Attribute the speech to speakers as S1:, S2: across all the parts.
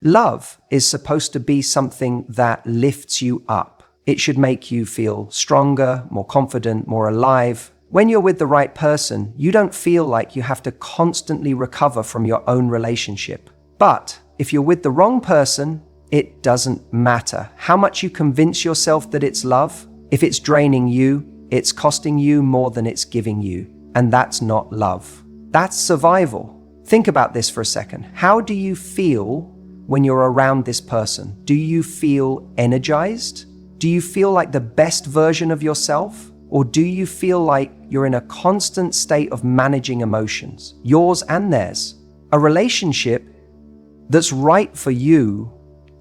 S1: Love is supposed to be something that lifts you up. It should make you feel stronger, more confident, more alive. When you're with the right person, you don't feel like you have to constantly recover from your own relationship. But if you're with the wrong person, it doesn't matter how much you convince yourself that it's love. If it's draining you, it's costing you more than it's giving you. And that's not love. That's survival. Think about this for a second. How do you feel when you're around this person? Do you feel energized? Do you feel like the best version of yourself? Or do you feel like you're in a constant state of managing emotions, yours and theirs? A relationship that's right for you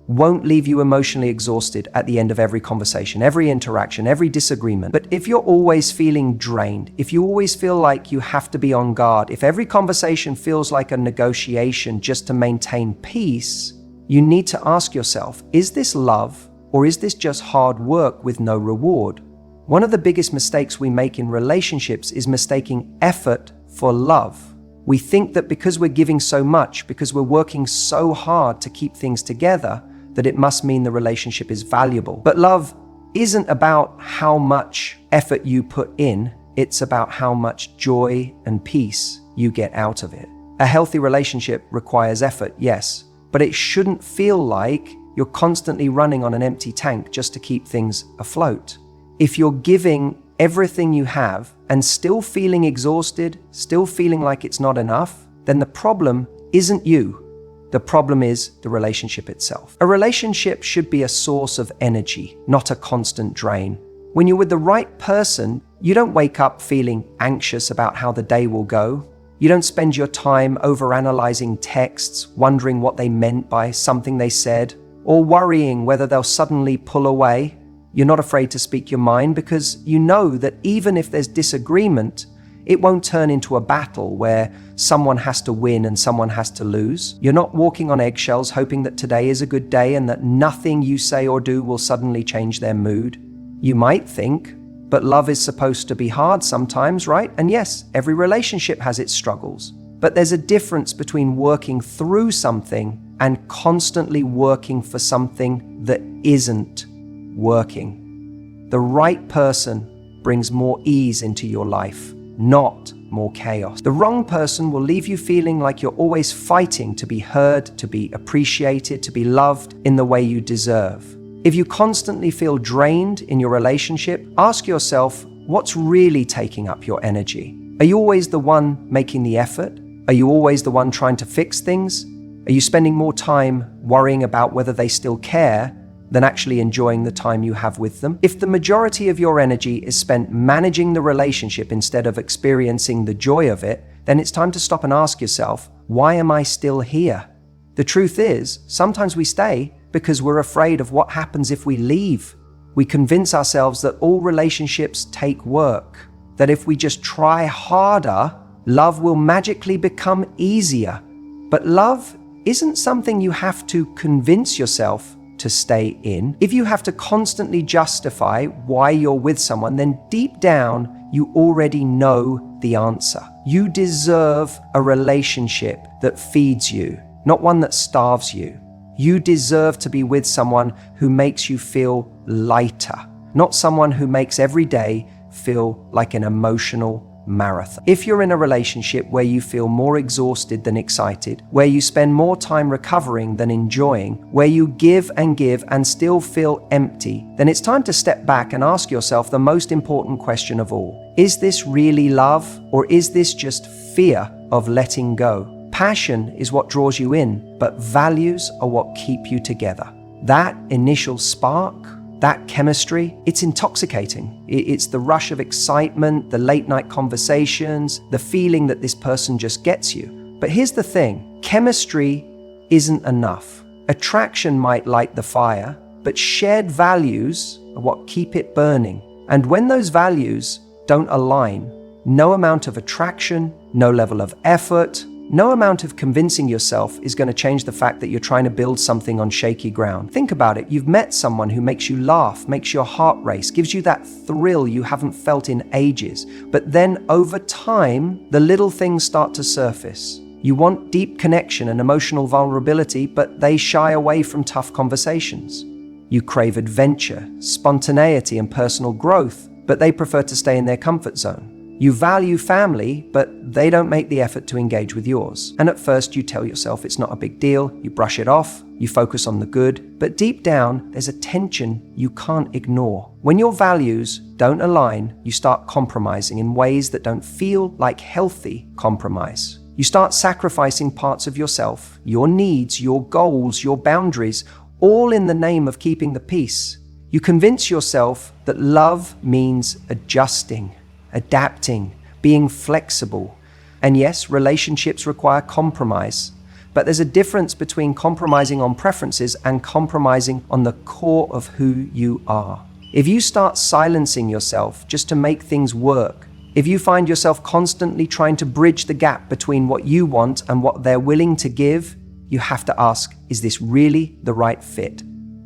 S1: won't leave you emotionally exhausted at the end of every conversation, every interaction, every disagreement. But if you're always feeling drained, if you always feel like you have to be on guard, if every conversation feels like a negotiation just to maintain peace, you need to ask yourself, is this love or is this just hard work with no reward? One of the biggest mistakes we make in relationships is mistaking effort for love. We think that because we're giving so much, because we're working so hard to keep things together, that it must mean the relationship is valuable. But love isn't about how much effort you put in, it's about how much joy and peace you get out of it. A healthy relationship requires effort, yes, but it shouldn't feel like you're constantly running on an empty tank just to keep things afloat. If you're giving everything you have and still feeling exhausted, still feeling like it's not enough, then the problem isn't you. The problem is the relationship itself. A relationship should be a source of energy, not a constant drain. When you're with the right person, you don't wake up feeling anxious about how the day will go. You don't spend your time overanalyzing texts, wondering what they meant by something they said, or worrying whether they'll suddenly pull away. You're not afraid to speak your mind because you know that even if there's disagreement, it won't turn into a battle where someone has to win and someone has to lose. You're not walking on eggshells hoping that today is a good day and that nothing you say or do will suddenly change their mood. You might think, but love is supposed to be hard sometimes, right? And yes, every relationship has its struggles. But there's a difference between working through something and constantly working for something that isn't working. The right person brings more ease into your life, not more chaos. The wrong person will leave you feeling like you're always fighting to be heard, to be appreciated, to be loved in the way you deserve. If you constantly feel drained in your relationship, ask yourself, what's really taking up your energy? Are you always the one making the effort? Are you always the one trying to fix things? Are you spending more time worrying about whether they still care than actually enjoying the time you have with them? If the majority of your energy is spent managing the relationship instead of experiencing the joy of it, then it's time to stop and ask yourself, why am I still here? The truth is, sometimes we stay because we're afraid of what happens if we leave. We convince ourselves that all relationships take work, that if we just try harder, love will magically become easier. But love isn't something you have to convince yourself to stay in. If you have to constantly justify why you're with someone, then deep down, you already know the answer. You deserve a relationship that feeds you, not one that starves you. You deserve to be with someone who makes you feel lighter, not someone who makes every day feel like an emotional marathon. If you're in a relationship where you feel more exhausted than excited, where you spend more time recovering than enjoying, where you give and still feel empty, then it's time to step back and ask yourself the most important question of all. Is this really love, or is this just fear of letting go? Passion is what draws you in, but values are what keep you together. That initial spark, that chemistry, it's intoxicating. It's the rush of excitement, the late night conversations, the feeling that this person just gets you. But here's the thing, chemistry isn't enough. Attraction might light the fire, but shared values are what keep it burning. And when those values don't align, no amount of attraction, no level of effort, no amount of convincing yourself is going to change the fact that you're trying to build something on shaky ground. Think about it. You've met someone who makes you laugh, makes your heart race, gives you that thrill you haven't felt in ages. But then over time, the little things start to surface. You want deep connection and emotional vulnerability, but they shy away from tough conversations. You crave adventure, spontaneity, and personal growth, but they prefer to stay in their comfort zone. You value family, but they don't make the effort to engage with yours. And at first you tell yourself it's not a big deal, you brush it off, you focus on the good, but deep down there's a tension you can't ignore. When your values don't align, you start compromising in ways that don't feel like healthy compromise. You start sacrificing parts of yourself, your needs, your goals, your boundaries, all in the name of keeping the peace. You convince yourself that love means adjusting, adapting, being flexible. And yes, relationships require compromise, but there's a difference between compromising on preferences and compromising on the core of who you are. If you start silencing yourself just to make things work, if you find yourself constantly trying to bridge the gap between what you want and what they're willing to give, you have to ask, is this really the right fit?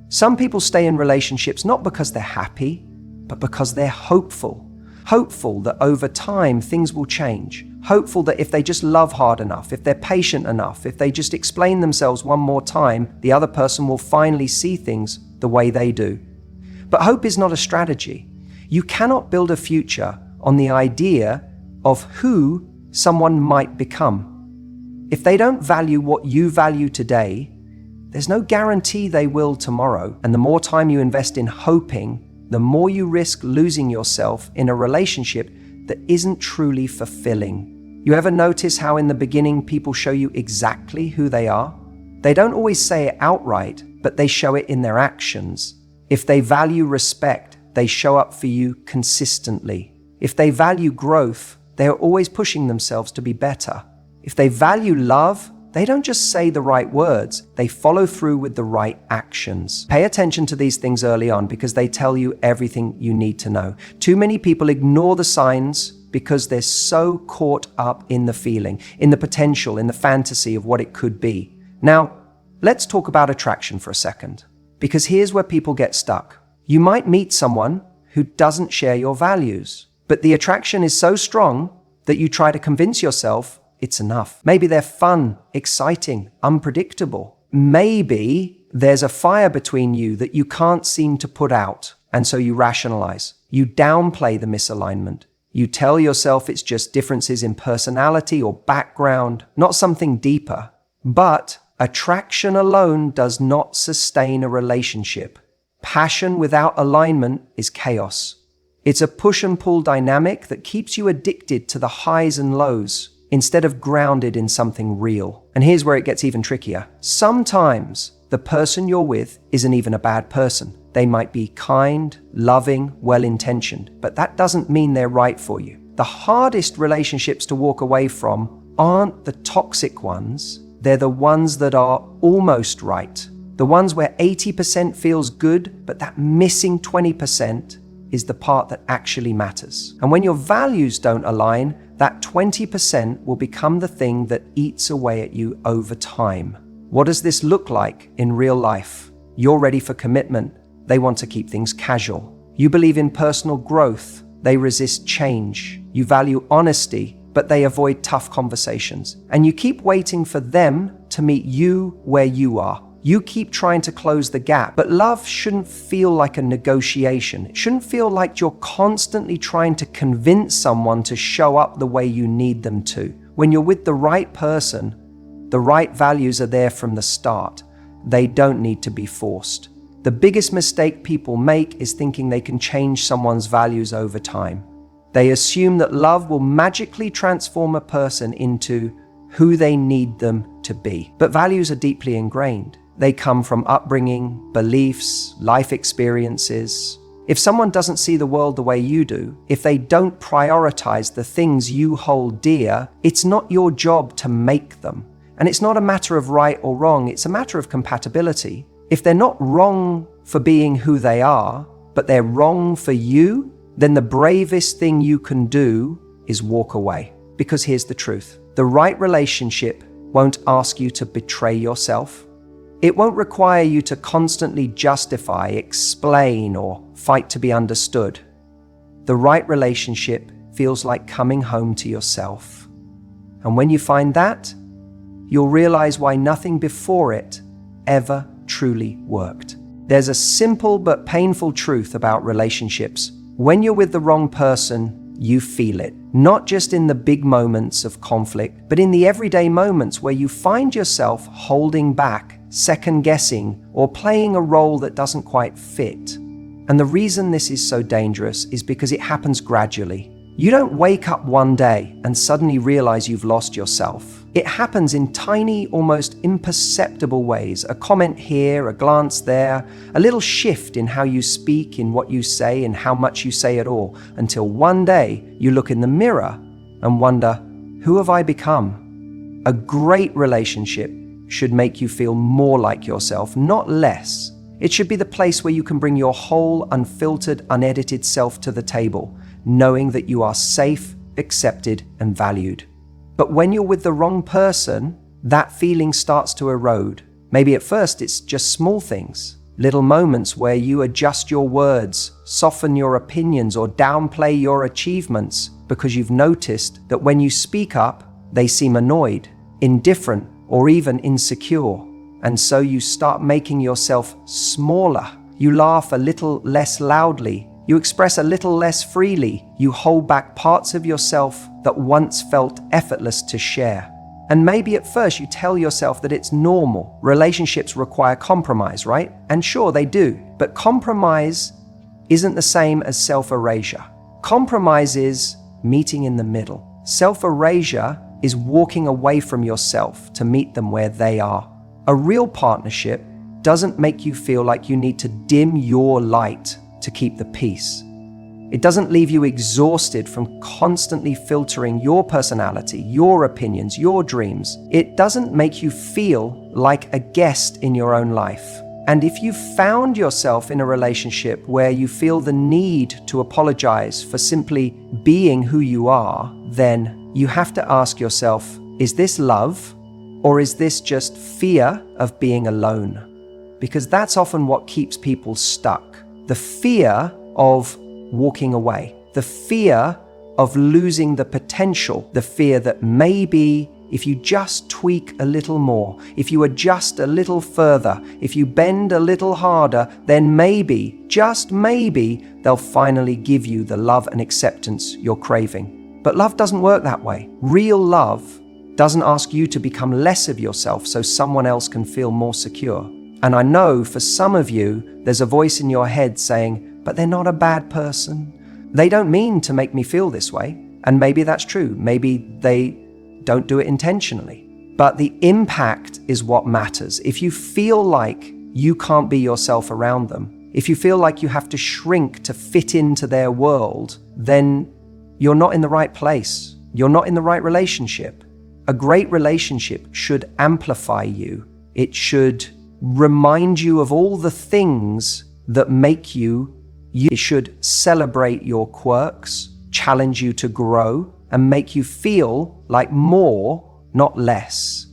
S1: Some people stay in relationships not because they're happy, but because they're hopeful. Hopeful that over time things will change. Hopeful that if they just love hard enough, if they're patient enough, if they just explain themselves one more time, the other person will finally see things the way they do. But hope is not a strategy. You cannot build a future on the idea of who someone might become. If they don't value what you value today, there's no guarantee they will tomorrow. And the more time you invest in hoping, the more you risk losing yourself in a relationship that isn't truly fulfilling. You ever notice how in the beginning people show you exactly who they are? They don't always say it outright, but they show it in their actions. If they value respect, they show up for you consistently. If they value growth, they are always pushing themselves to be better. If they value love, they don't just say the right words, they follow through with the right actions. Pay attention to these things early on because they tell you everything you need to know. Too many people ignore the signs because they're so caught up in the feeling, in the potential, in the fantasy of what it could be. Now, let's talk about attraction for a second, because here's where people get stuck. You might meet someone who doesn't share your values, but the attraction is so strong that you try to convince yourself it's enough. Maybe they're fun, exciting, unpredictable. Maybe there's a fire between you that you can't seem to put out, and so you rationalize. You downplay the misalignment. You tell yourself it's just differences in personality or background, not something deeper. But attraction alone does not sustain a relationship. Passion without alignment is chaos. It's a push and pull dynamic that keeps you addicted to the highs and lows, instead of grounded in something real. And here's where it gets even trickier. Sometimes the person you're with isn't even a bad person. They might be kind, loving, well-intentioned, but that doesn't mean they're right for you. The hardest relationships to walk away from aren't the toxic ones. They're the ones that are almost right. The ones where 80% feels good, but that missing 20% is the part that actually matters. And when your values don't align, that 20% will become the thing that eats away at you over time. What does this look like in real life? You're ready for commitment. They want to keep things casual. You believe in personal growth. They resist change. You value honesty, but they avoid tough conversations. And you keep waiting for them to meet you where you are. You keep trying to close the gap, but love shouldn't feel like a negotiation. It shouldn't feel like you're constantly trying to convince someone to show up the way you need them to. When you're with the right person, the right values are there from the start. They don't need to be forced. The biggest mistake people make is thinking they can change someone's values over time. They assume that love will magically transform a person into who they need them to be. But values are deeply ingrained. They come from upbringing, beliefs, life experiences. If someone doesn't see the world the way you do, if they don't prioritize the things you hold dear, it's not your job to make them. And it's not a matter of right or wrong, it's a matter of compatibility. If they're not wrong for being who they are, but they're wrong for you, then the bravest thing you can do is walk away. Because here's the truth. The right relationship won't ask you to betray yourself. It won't require you to constantly justify, explain, or fight to be understood. The right relationship feels like coming home to yourself. And when you find that, you'll realize why nothing before it ever truly worked. There's a simple but painful truth about relationships. When you're with the wrong person, you feel it. Not just in the big moments of conflict, but in the everyday moments where you find yourself holding back, second-guessing, or playing a role that doesn't quite fit. And the reason this is so dangerous is because it happens gradually. You don't wake up one day and suddenly realize you've lost yourself. It happens in tiny, almost imperceptible ways. A comment here, a glance there, a little shift in how you speak, in what you say, and how much you say at all, until one day you look in the mirror and wonder, who have I become? A great relationship should make you feel more like yourself, not less. It should be the place where you can bring your whole, unfiltered, unedited self to the table, knowing that you are safe, accepted, and valued. But when you're with the wrong person, that feeling starts to erode. Maybe at first it's just small things, little moments where you adjust your words, soften your opinions, or downplay your achievements because you've noticed that when you speak up, they seem annoyed, indifferent, or even insecure. And so you start making yourself smaller. You laugh a little less loudly. You express a little less freely. You hold back parts of yourself that once felt effortless to share. And maybe at first you tell yourself that it's normal. Relationships require compromise, right? And sure, they do. But compromise isn't the same as self-erasure. Compromise is meeting in the middle. Self-erasure is walking away from yourself to meet them where they are. A real partnership doesn't make you feel like you need to dim your light to keep the peace. It doesn't leave you exhausted from constantly filtering your personality, your opinions, your dreams. It doesn't make you feel like a guest in your own life. And if you found yourself in a relationship where you feel the need to apologize for simply being who you are, then you have to ask yourself, is this love? Or is this just fear of being alone? Because that's often what keeps people stuck. The fear of walking away, the fear of losing the potential, the fear that maybe if you just tweak a little more, if you adjust a little further, if you bend a little harder, then maybe, just maybe, they'll finally give you the love and acceptance you're craving. But love doesn't work that way. Real love doesn't ask you to become less of yourself so someone else can feel more secure. And I know for some of you, there's a voice in your head saying, but they're not a bad person. They don't mean to make me feel this way. And maybe that's true. Maybe they don't do it intentionally. But the impact is what matters. If you feel like you can't be yourself around them, if you feel like you have to shrink to fit into their world, then you're not in the right place. You're not in the right relationship. A great relationship should amplify you. It should remind you of all the things that make you. It should celebrate your quirks, challenge you to grow, and make you feel like more, not less.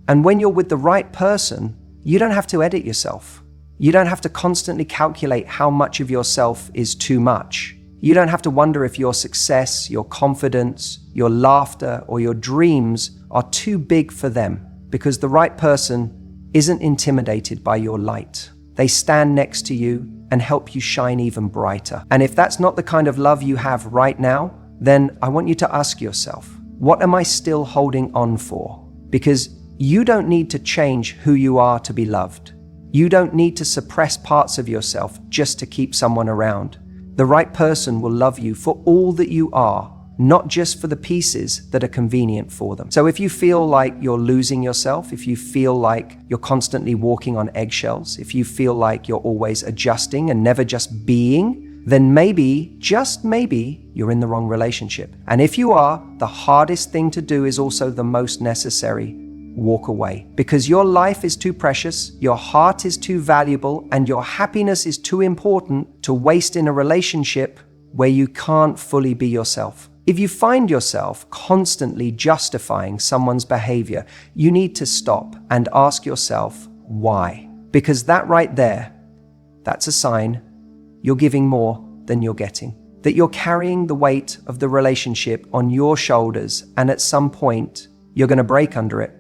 S1: And when you're with the right person, you don't have to edit yourself. You don't have to constantly calculate how much of yourself is too much. You don't have to wonder if your success, your confidence, your laughter, or your dreams are too big for them, because the right person isn't intimidated by your light. They stand next to you and help you shine even brighter. And if that's not the kind of love you have right now, then I want you to ask yourself, what am I still holding on for? Because you don't need to change who you are to be loved. You don't need to suppress parts of yourself just to keep someone around. The right person will love you for all that you are, not just for the pieces that are convenient for them. So if you feel like you're losing yourself, if you feel like you're constantly walking on eggshells, if you feel like you're always adjusting and never just being, then maybe, just maybe, you're in the wrong relationship. And if you are, the hardest thing to do is also the most necessary. Walk away. Because your life is too precious, your heart is too valuable, and your happiness is too important to waste in a relationship where you can't fully be yourself. If you find yourself constantly justifying someone's behavior, you need to stop and ask yourself why. Because that right there, that's a sign you're giving more than you're getting. That you're carrying the weight of the relationship on your shoulders, and at some point, you're going to break under it.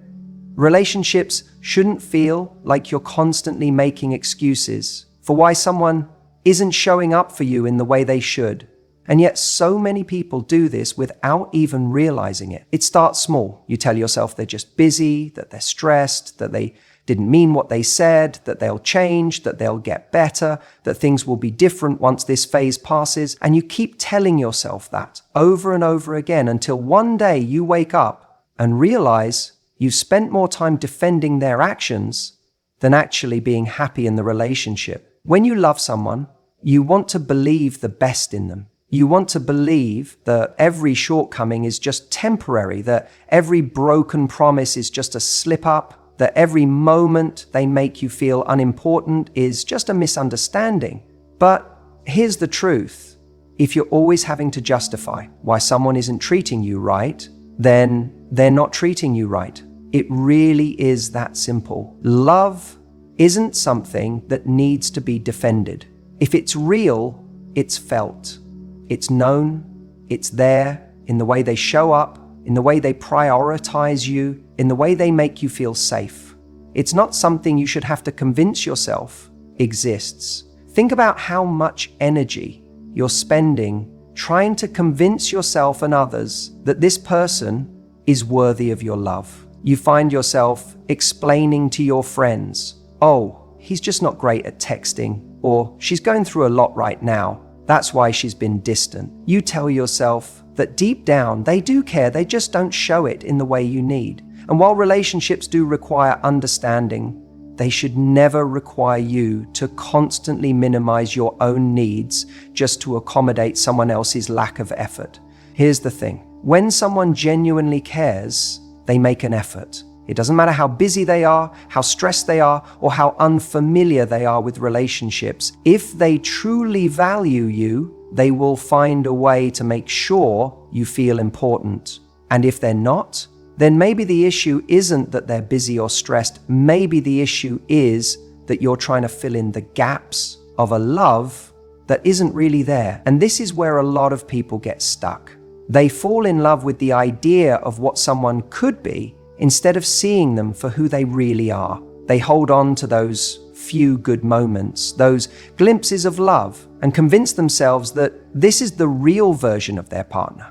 S1: Relationships shouldn't feel like you're constantly making excuses for why someone isn't showing up for you in the way they should. And yet so many people do this without even realizing it. It starts small. You tell yourself they're just busy, that they're stressed, that they didn't mean what they said, that they'll change, that they'll get better, that things will be different once this phase passes. And you keep telling yourself that over and over again until one day you wake up and realize you've spent more time defending their actions than actually being happy in the relationship. When you love someone, you want to believe the best in them. You want to believe that every shortcoming is just temporary, that every broken promise is just a slip up, that every moment they make you feel unimportant is just a misunderstanding. But here's the truth. If you're always having to justify why someone isn't treating you right, then they're not treating you right. It really is that simple. Love isn't something that needs to be defended. If it's real, it's felt. It's known, it's there in the way they show up, in the way they prioritize you, in the way they make you feel safe. It's not something you should have to convince yourself exists. Think about how much energy you're spending trying to convince yourself and others that this person is worthy of your love. You find yourself explaining to your friends, "Oh, he's just not great at texting," or "She's going through a lot right now. That's why she's been distant." You tell yourself that deep down they do care, they just don't show it in the way you need. And while relationships do require understanding, they should never require you to constantly minimize your own needs just to accommodate someone else's lack of effort. Here's the thing. When someone genuinely cares, they make an effort. It doesn't matter how busy they are, how stressed they are, or how unfamiliar they are with relationships. If they truly value you, they will find a way to make sure you feel important. And if they're not, then maybe the issue isn't that they're busy or stressed. Maybe the issue is that you're trying to fill in the gaps of a love that isn't really there. And this is where a lot of people get stuck. They fall in love with the idea of what someone could be instead of seeing them for who they really are. They hold on to those few good moments, those glimpses of love, and convince themselves that this is the real version of their partner.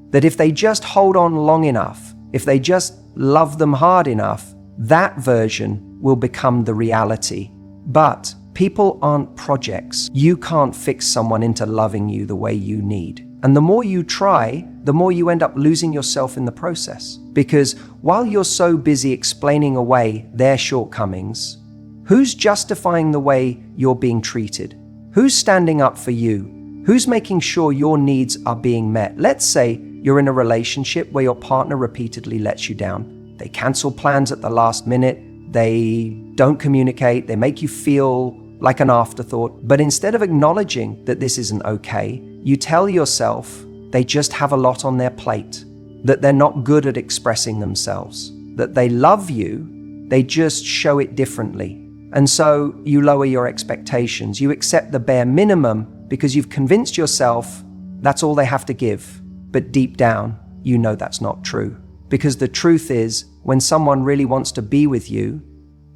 S1: That if they just hold on long enough, if they just love them hard enough, that version will become the reality. But people aren't projects. You can't fix someone into loving you the way you need. And the more you try, the more you end up losing yourself in the process. Because while you're so busy explaining away their shortcomings, who's justifying the way you're being treated? Who's standing up for you? Who's making sure your needs are being met? Let's say you're in a relationship where your partner repeatedly lets you down. They cancel plans at the last minute. They don't communicate. They make you feel like an afterthought. But instead of acknowledging that this isn't okay, you tell yourself they just have a lot on their plate, that they're not good at expressing themselves, that they love you, they just show it differently. And so you lower your expectations. You accept the bare minimum because you've convinced yourself that's all they have to give. But deep down, you know that's not true. Because the truth is, when someone really wants to be with you,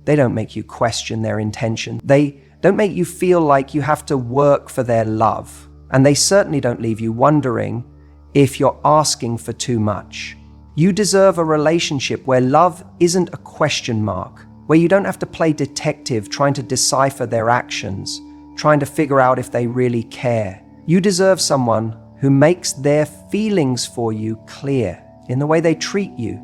S1: they don't make you question their intention. They don't make you feel like you have to work for their love. And they certainly don't leave you wondering if you're asking for too much. You deserve a relationship where love isn't a question mark, where you don't have to play detective trying to decipher their actions, trying to figure out if they really care. You deserve someone who makes their feelings for you clear in the way they treat you,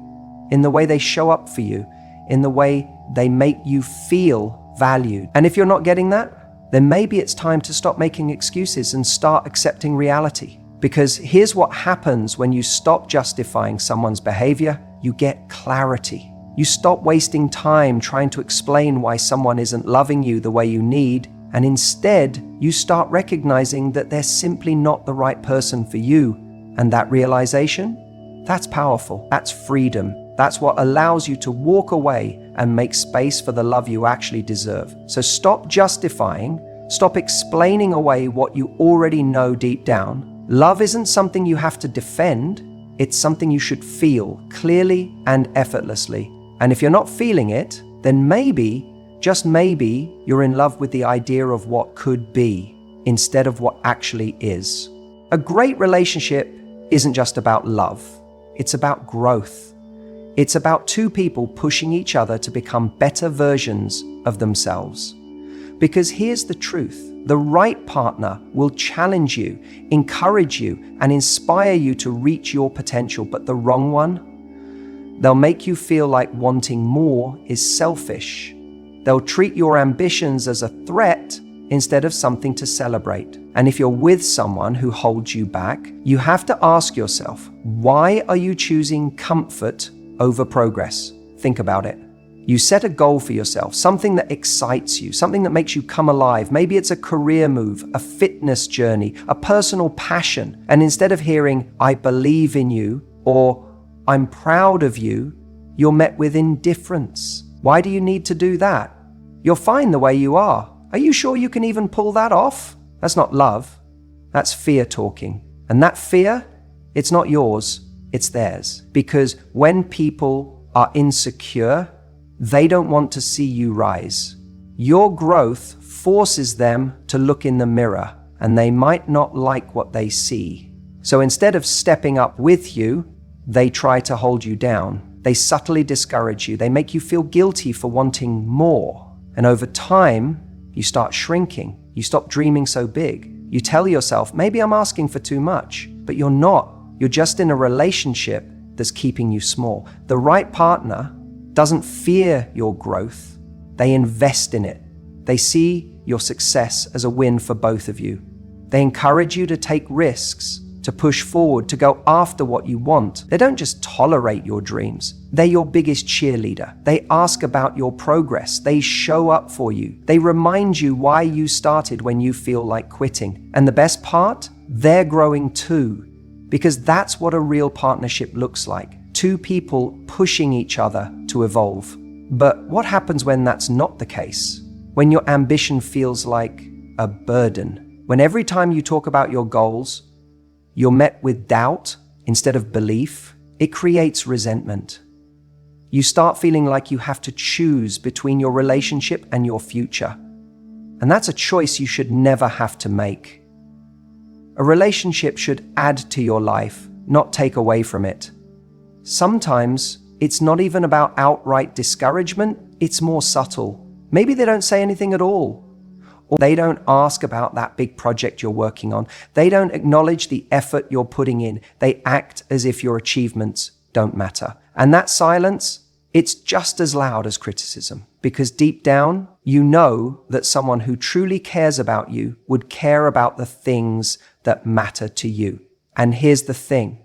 S1: in the way they show up for you, in the way they make you feel valued. And if you're not getting that, then maybe it's time to stop making excuses and start accepting reality. Because here's what happens when you stop justifying someone's behavior. You get clarity. You stop wasting time trying to explain why someone isn't loving you the way you need, and instead you start recognizing that they're simply not the right person for you. And that realization, that's powerful. That's freedom. That's what allows you to walk away and make space for the love you actually deserve. So stop justifying, stop explaining away what you already know deep down. Love isn't something you have to defend, it's something you should feel clearly and effortlessly. And if you're not feeling it, then maybe, just maybe, you're in love with the idea of what could be instead of what actually is. A great relationship isn't just about love. It's about growth. It's about two people pushing each other to become better versions of themselves. Because here's the truth. The right partner will challenge you, encourage you, and inspire you to reach your potential, but the wrong one, they'll make you feel like wanting more is selfish. They'll treat your ambitions as a threat instead of something to celebrate. And if you're with someone who holds you back, you have to ask yourself, why are you choosing comfort over progress? Think about it. You set a goal for yourself, something that excites you, something that makes you come alive. Maybe it's a career move, a fitness journey, a personal passion. And instead of hearing, I believe in you, or I'm proud of you, you're met with indifference. Why do you need to do that? You're fine the way you are. Are you sure you can even pull that off? That's not love. That's fear talking. And that fear, it's not yours, it's theirs. Because when people are insecure, they don't want to see you rise. Your growth forces them to look in the mirror, and they might not like what they see. So instead of stepping up with you, they try to hold you down. They subtly discourage you. They make you feel guilty for wanting more. And over time, you start shrinking. You stop dreaming so big. You tell yourself, maybe I'm asking for too much, but you're not. You're just in a relationship that's keeping you small. The right partner doesn't fear your growth. They invest in it. They see your success as a win for both of you. They encourage you to take risks, to push forward, to go after what you want. They don't just tolerate your dreams. They're your biggest cheerleader. They ask about your progress. They show up for you. They remind you why you started when you feel like quitting. And the best part? They're growing too. Because that's what a real partnership looks like. Two people pushing each other to evolve. But what happens when that's not the case? When your ambition feels like a burden? When every time you talk about your goals, you're met with doubt instead of belief? It creates resentment. You start feeling like you have to choose between your relationship and your future. And that's a choice you should never have to make. A relationship should add to your life, not take away from it. Sometimes it's not even about outright discouragement, it's more subtle. Maybe they don't say anything at all. Or they don't ask about that big project you're working on. They don't acknowledge the effort you're putting in. They act as if your achievements don't matter. And that silence, it's just as loud as criticism. Because deep down, you know that someone who truly cares about you would care about the things that matter to you. And here's the thing.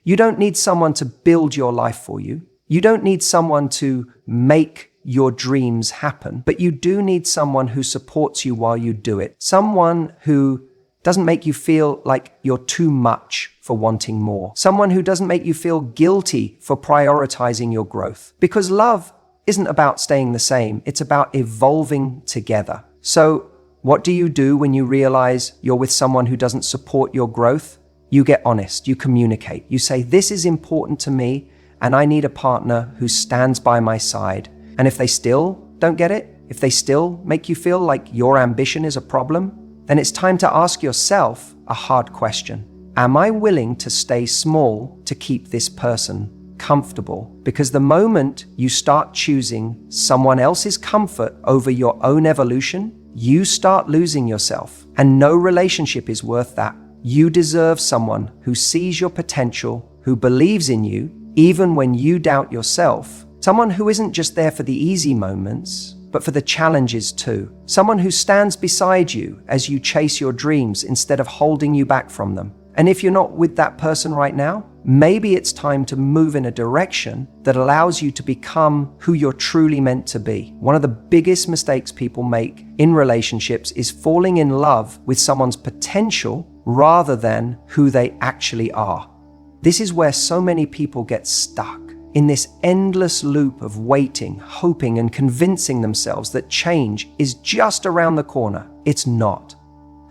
S1: You don't need someone to build your life for you. You don't need someone to make your dreams happen, but you do need someone who supports you while you do it. Someone who doesn't make you feel like you're too much for wanting more. Someone who doesn't make you feel guilty for prioritizing your growth. Because love isn't about staying the same. It's about evolving together. So what do you do when you realize you're with someone who doesn't support your growth? You get honest, you communicate. You say, this is important to me, and I need a partner who stands by my side. And if they still don't get it, if they still make you feel like your ambition is a problem, then it's time to ask yourself a hard question. Am I willing to stay small to keep this person comfortable? Because the moment you start choosing someone else's comfort over your own evolution, you start losing yourself. And no relationship is worth that. You deserve someone who sees your potential, who believes in you, even when you doubt yourself. Someone who isn't just there for the easy moments, but for the challenges too. Someone who stands beside you as you chase your dreams instead of holding you back from them. And if you're not with that person right now, maybe it's time to move in a direction that allows you to become who you're truly meant to be. One of the biggest mistakes people make in relationships is falling in love with someone's potential rather than who they actually are. This is where so many people get stuck, in this endless loop of waiting, hoping, and convincing themselves that change is just around the corner. It's not.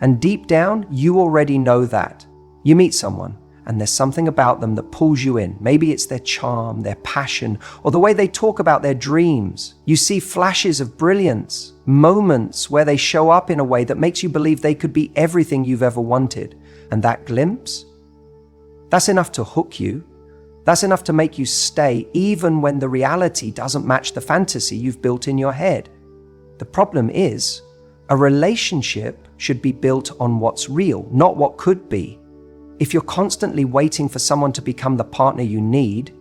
S1: And deep down, you already know that. You meet someone, and there's something about them that pulls you in. Maybe it's their charm, their passion, or the way they talk about their dreams. You see flashes of brilliance, moments where they show up in a way that makes you believe they could be everything you've ever wanted. And that glimpse, that's enough to hook you. That's enough to make you stay even when the reality doesn't match the fantasy you've built in your head. The problem is, a relationship should be built on what's real, not what could be. If you're constantly waiting for someone to become the partner you need,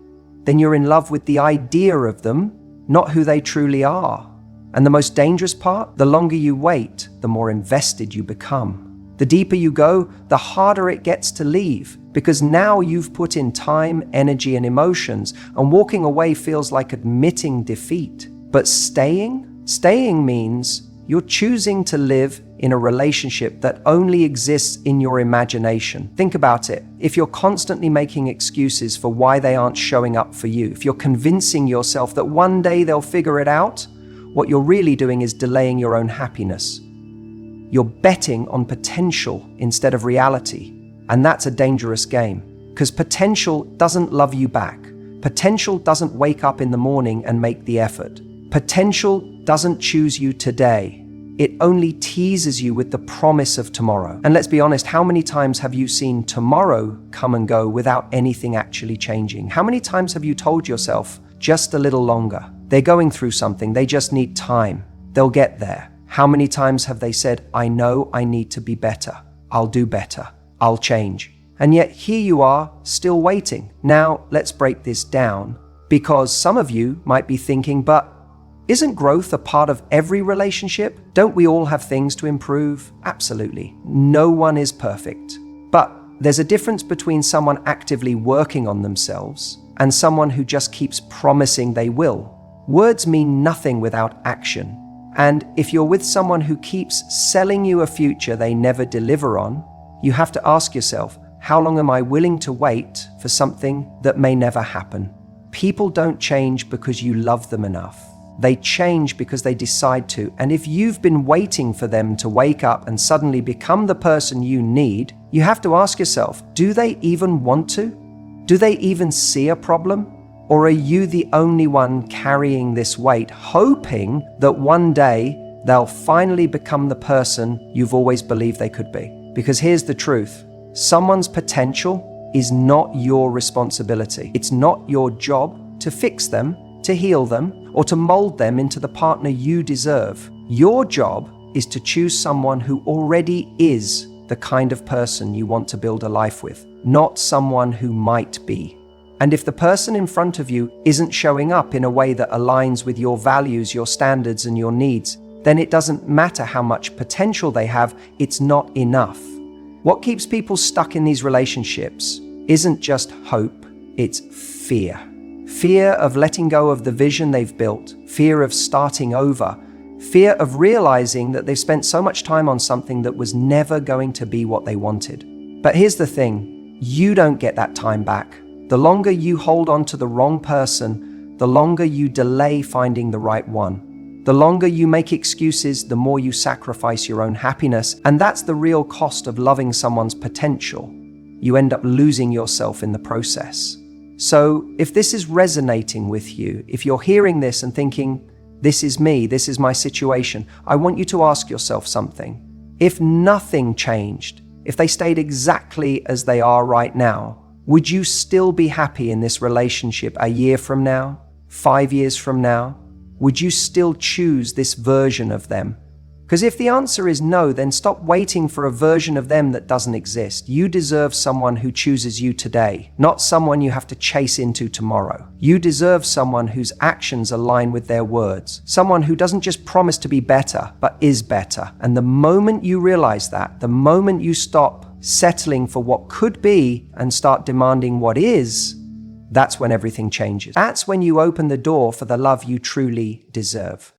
S1: then you're in love with the idea of them, not who they truly are. And the most dangerous part, the longer you wait, the more invested you become. The deeper you go, the harder it gets to leave, because now you've put in time, energy, and emotions, and walking away feels like admitting defeat. But staying means you're choosing to live in a relationship that only exists in your imagination. Think about it. If you're constantly making excuses for why they aren't showing up for you, if you're convincing yourself that one day they'll figure it out, what you're really doing is delaying your own happiness. You're betting on potential instead of reality. And that's a dangerous game, because potential doesn't love you back. Potential doesn't wake up in the morning and make the effort. Potential doesn't choose you today. It only teases you with the promise of tomorrow. And let's be honest, how many times have you seen tomorrow come and go without anything actually changing? How many times have you told yourself, just a little longer? They're going through something, they just need time. They'll get there. How many times have they said, I know I need to be better. I'll do better. I'll change. And yet here you are, still waiting. Now, let's break this down, because some of you might be thinking, but isn't growth a part of every relationship? Don't we all have things to improve? Absolutely. No one is perfect. But there's a difference between someone actively working on themselves and someone who just keeps promising they will. Words mean nothing without action. And if you're with someone who keeps selling you a future they never deliver on, you have to ask yourself, how long am I willing to wait for something that may never happen? People don't change because you love them enough. They change because they decide to. And if you've been waiting for them to wake up and suddenly become the person you need, you have to ask yourself, do they even want to? Do they even see a problem? Or are you the only one carrying this weight, hoping that one day they'll finally become the person you've always believed they could be? Because here's the truth. Someone's potential is not your responsibility. It's not your job to fix them, to heal them, or to mold them into the partner you deserve. Your job is to choose someone who already is the kind of person you want to build a life with, not someone who might be. And if the person in front of you isn't showing up in a way that aligns with your values, your standards, and your needs, then it doesn't matter how much potential they have, it's not enough. What keeps people stuck in these relationships isn't just hope, it's fear. Fear of letting go of the vision they've built, fear of starting over, fear of realizing that they've spent so much time on something that was never going to be what they wanted. But here's the thing, you don't get that time back. The longer you hold on to the wrong person, the longer you delay finding the right one. The longer you make excuses, the more you sacrifice your own happiness, and that's the real cost of loving someone's potential. You end up losing yourself in the process. So if this is resonating with you, if you're hearing this and thinking, this is me, this is my situation, I want you to ask yourself something. If nothing changed, if they stayed exactly as they are right now, would you still be happy in this relationship a year from now, 5 years from now? Would you still choose this version of them? Because if the answer is no, then stop waiting for a version of them that doesn't exist. You deserve someone who chooses you today, not someone you have to chase into tomorrow. You deserve someone whose actions align with their words, someone who doesn't just promise to be better, but is better. And the moment you realize that, the moment you stop settling for what could be and start demanding what is, that's when everything changes. That's when you open the door for the love you truly deserve.